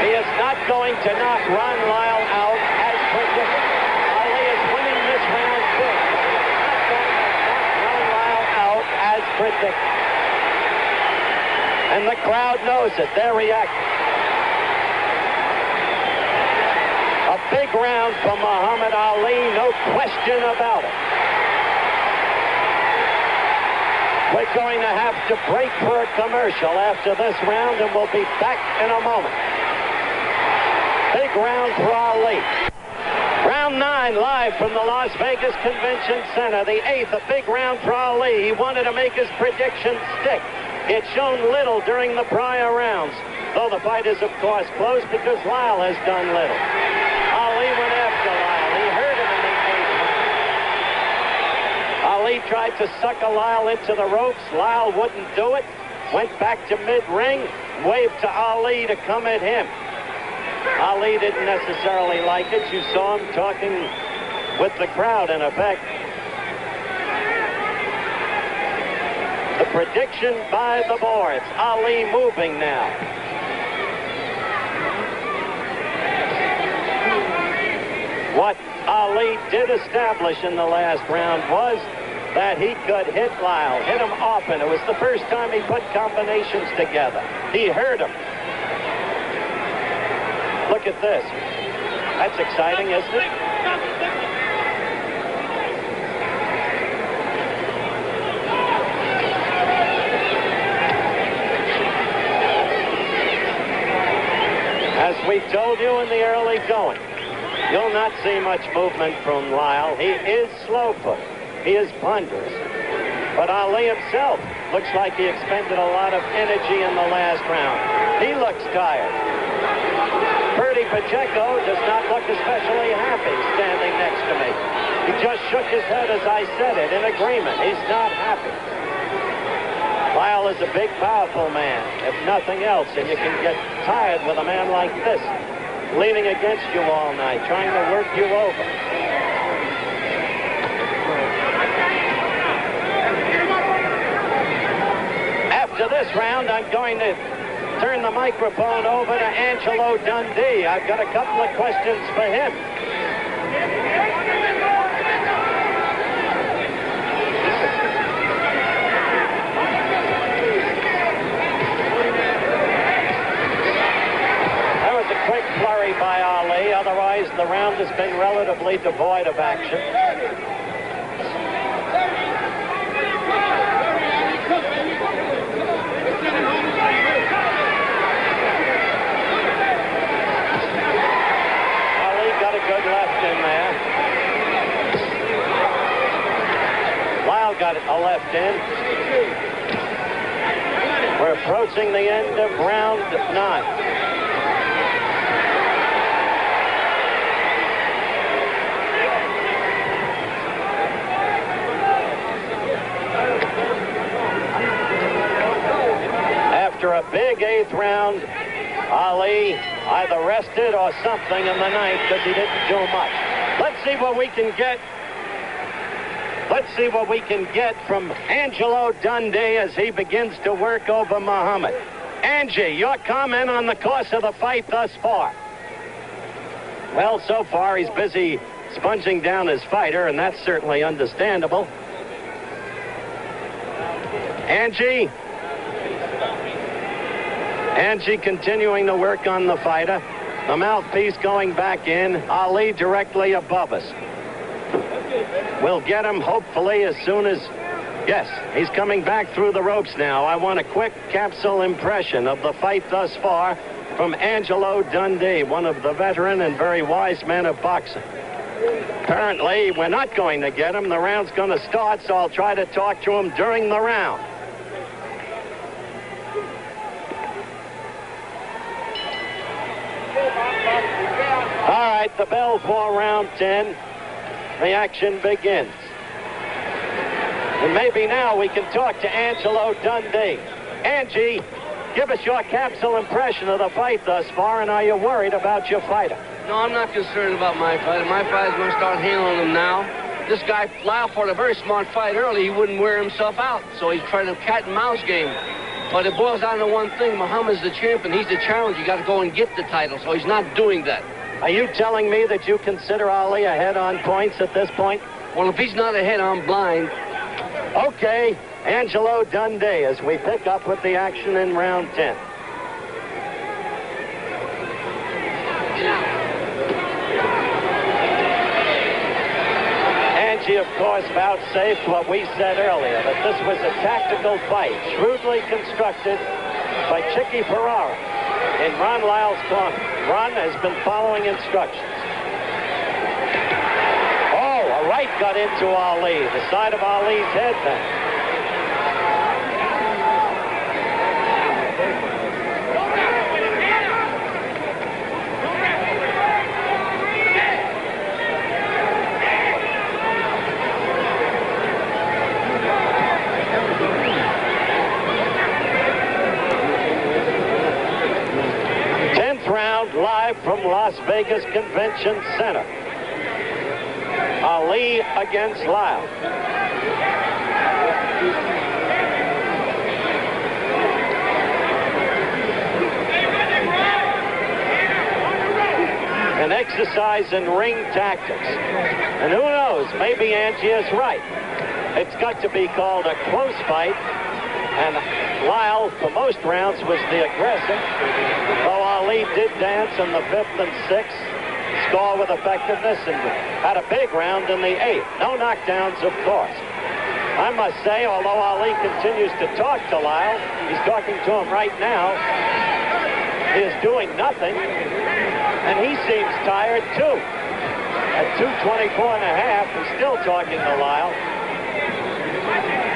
He is not going to knock Ron Lyle out as predicted. Ali is winning this round big. He's not going to knock Ron Lyle out as predicted. And the crowd knows it. They're reacting. A big round for Muhammad Ali, no question about it. We're going to have to break for a commercial after this round, and we'll be back in a moment. Big round for Ali. Round 9 live from the Las Vegas Convention Center. The 8th, a big round for Ali. He wanted to make his prediction stick. It's shown little during the prior rounds, though the fight is, of course, close because Lyle has done little. Ali went after Lyle. He hurt him in the 8th round. Ali tried to sucker Lyle into the ropes. Lyle wouldn't do it. Went back to mid-ring, waved to Ali to come at him. Ali didn't necessarily like it. You saw him talking with the crowd, in effect. The prediction by the boards. Ali moving now. What Ali did establish in the last round was that he could hit Lyle, hit him often. It was the first time he put combinations together. He hurt him. Look at this. That's exciting, isn't it? As we told you in the early going, you'll not see much movement from Lyle. He is slow-footed. He is ponderous. But Ali himself looks like he expended a lot of energy in the last round. He looks tired. Ferdy Pacheco does not look especially happy standing next to me. He just shook his head as I said it in agreement. He's not happy. Lyle is a big, powerful man, if nothing else, and you can get tired with a man like this, leaning against you all night, trying to work you over. After this round, I'm going to turn the microphone over to Angelo Dundee. I've got a couple of questions for him. Quick flurry by Ali. Otherwise, the round has been relatively devoid of action. Ali got a good left in there. Lyle got a left in. We're approaching the end of round 9. After a big 8th round, Ali either rested or something in the 9th because he didn't do much. Let's see what we can get. Let's see what we can get from Angelo Dundee as he begins to work over Muhammad. Angie, your comment on the course of the fight thus far? Well, so far he's busy sponging down his fighter, and that's certainly understandable. Angie? Angie continuing to work on the fighter. The mouthpiece going back in. Ali directly above us. We'll get him hopefully as soon as... Yes, he's coming back through the ropes now. I want a quick capsule impression of the fight thus far from Angelo Dundee, one of the veteran and very wise men of boxing. Apparently, we're not going to get him. The round's going to start, so I'll try to talk to him during the round. All right, the bell for round 10. The action begins. And maybe now we can talk to Angelo Dundee. Angie, give us your capsule impression of the fight thus far, and are you worried about your fighter? No, I'm not concerned about my fighter. My fighter's going to start handling him now. This guy, Lyle, fought a very smart fight early. He wouldn't wear himself out, so he's trying to cat and mouse game. But it boils down to one thing. Muhammad's the champion. He's the challenger. You got to go and get the title, so he's not doing that. Are you telling me that you consider Ali ahead on points at this point? Well, if he's not ahead, I'm blind. Okay, Angelo Dundee as we pick up with the action in round 10. Angie, of course, vouchsafed what we said earlier, that this was a tactical fight, shrewdly constructed by Chicky Ferrara in Ron Lyle's corner. Ron has been following instructions. Oh, a right got into Ali, the side of Ali's head then. Live from Las Vegas Convention-Center. Ali against Lyle. An exercise in ring tactics. And who knows, maybe Angie is right. It's got to be called a close fight. And Lyle, for most rounds, was the aggressor. Though Ali did dance in the 5th and 6th, score with effectiveness, and had a big round in the 8th. No knockdowns, of course. I must say, although Ali continues to talk to Lyle, he's talking to him right now, he is doing nothing, and he seems tired, too. At 2:24.5, he's still talking to Lyle.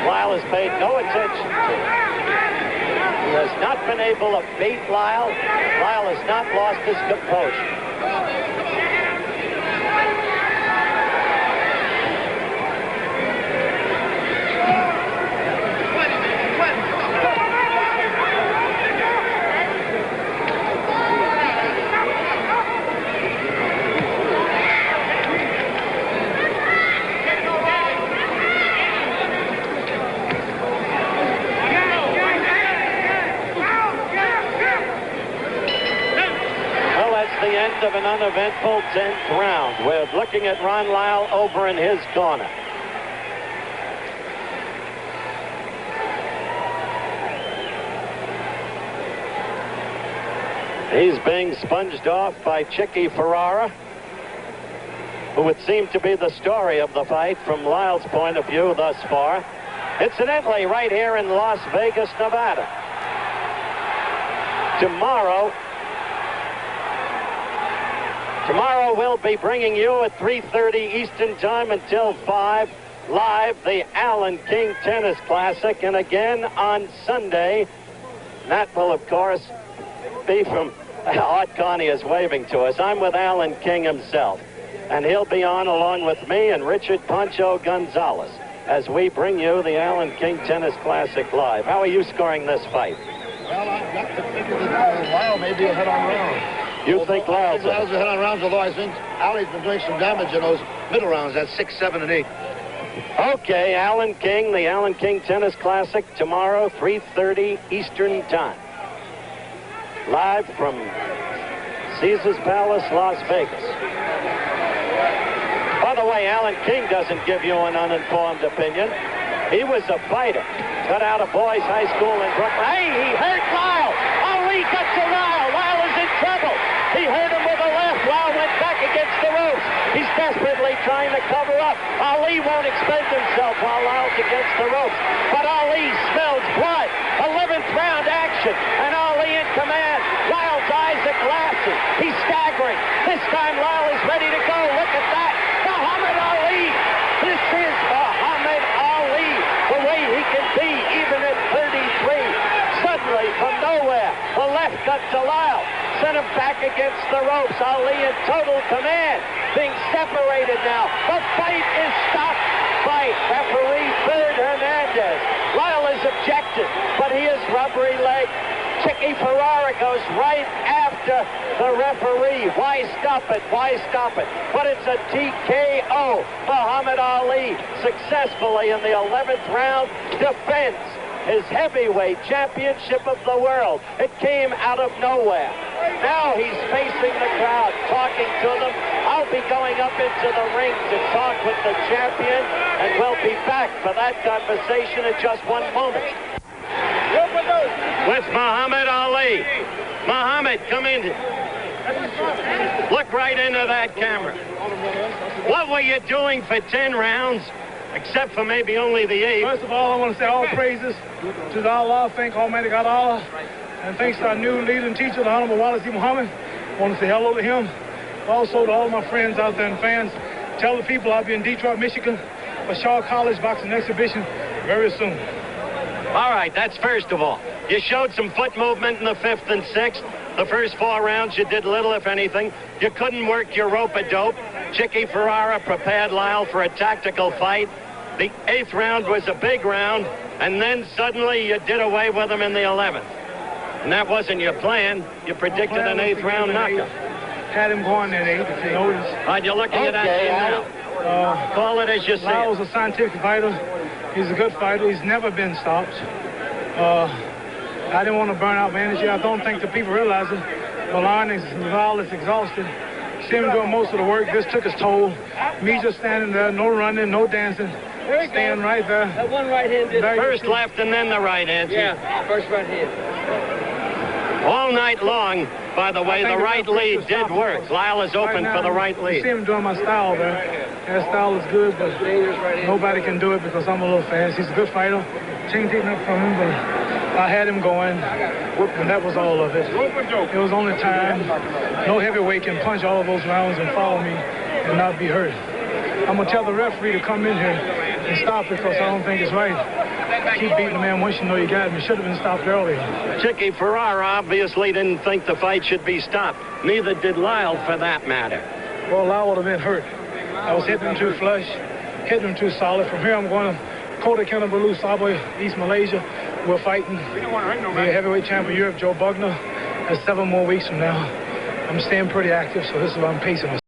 Lyle has paid no attention to him. He has not been able to beat Lyle. Lyle has not lost his composure. Of an uneventful 10th round. We're looking at Ron Lyle over in his corner. He's being sponged off by Chicky Ferrara, who would seem to be the story of the fight from Lyle's point of view thus far. Incidentally, right here in Las Vegas, Nevada. Tomorrow we'll be bringing you at 3:30 Eastern Time until 5 live the Allen King Tennis Classic, and again on Sunday. That will, of course, be from Art Carney is waving to us. I'm with Allen King himself, and he'll be on along with me and Richard Pancho Gonzalez as we bring you the Allen King Tennis Classic live. How are you scoring this fight? Well, I've got to figure that Lyle may be ahead on round. You think Lyle's ahead on rounds, although I think Ali's been doing some damage in those middle rounds. That's 6, 7, and 8. Okay, Allen King, the Allen King Tennis Classic, tomorrow, 3:30 Eastern Time. Live from Caesars Palace, Las Vegas. By the way, Allen King doesn't give you an uninformed opinion. He was a fighter. Cut out of boys' high school in Brooklyn. Hey, he hurt Lyle. Ali got to Lyle. Lyle is in trouble. He hurt him with a left. Lyle went back against the ropes. He's desperately trying to cover up. Ali won't expend himself while Lyle's against the ropes. But Ali smells blood. 11th round action. And Ali in command. Lyle's eyes are glassy. He's staggering. This time Lyle is ready to go. Look at that. Muhammad Ali. This is Muhammad Ali. The way he can be even at 33. Suddenly from nowhere. The left cut to Lyle. Sent him back against the ropes. Ali in total command. Being separated now. The fight is stopped by referee Ferd Hernandez. Lyle is objected, but he is rubbery leg. Chicky Ferrara goes right after the referee. Why stop it? Why stop it? But it's a TKO. Muhammad Ali successfully in the 11th round defends his heavyweight championship of the world. It came out of nowhere. Now he's facing the crowd, talking to them. I'll be going up into the ring to talk with the champion, and we'll be back for that conversation in just one moment. With Muhammad Ali. Muhammad, come in. Look right into that camera. What were you doing for 10 rounds? Except for maybe only the 8th. First of all, I want to say all praises to Allah, thank Almighty God Allah, and thanks to our new leader and teacher, the Honorable Wallace E. Muhammad. I want to say hello to him. Also to all my friends out there and fans. Tell the people I'll be in Detroit, Michigan for Shaw College Boxing Exhibition very soon. All right, that's first of all. You showed some foot movement in the 5th and 6th. The first 4 rounds you did little, if anything. You couldn't work your rope-a-dope. Chicky Ferrara prepared Lyle for a tactical fight. The 8th round was a big round, and then suddenly you did away with him in the 11th. And that wasn't your plan. You predicted an 8th round knockout. Had him going at 8, if you notice. All right, you're looking at that now. Call it as you see it. Lyle was a scientific fighter. He's a good fighter. He's never been stopped. I didn't want to burn out my energy. I don't think the people realize it. Lyle is exhausted. See him doing most of the work. This took his toll. Me just standing there, no running, no dancing. Stand right there. That one right hand did it. First left and then the right hand. Yeah, first right hand. All night long, by the way, the right lead did work. Lyle is open for the right You lead. see him doing my style there. That style is good, but nobody can do it because I'm a little fast. He's a good fighter. Can't take nothing from him, but I had him going, and that was all of it. It was only time. No heavyweight can punch all of those rounds and follow me and not be hurt. I'm going to tell the referee to come in here and stop it because I don't think it's right. Keep beating the man once you know you got him. It should have been stopped earlier. Chicky Ferrara obviously didn't think the fight should be stopped. Neither did Lyle, for that matter. Well, Lyle would have been hurt. I was hitting him too flush, hitting him too solid. From here, I'm going to Kota Kinabalu, Sabah, East Malaysia. We're fighting the heavyweight champion Europe, Joe Bugner. That's 7 more weeks from now. I'm staying pretty active, so this is why I'm pacing myself.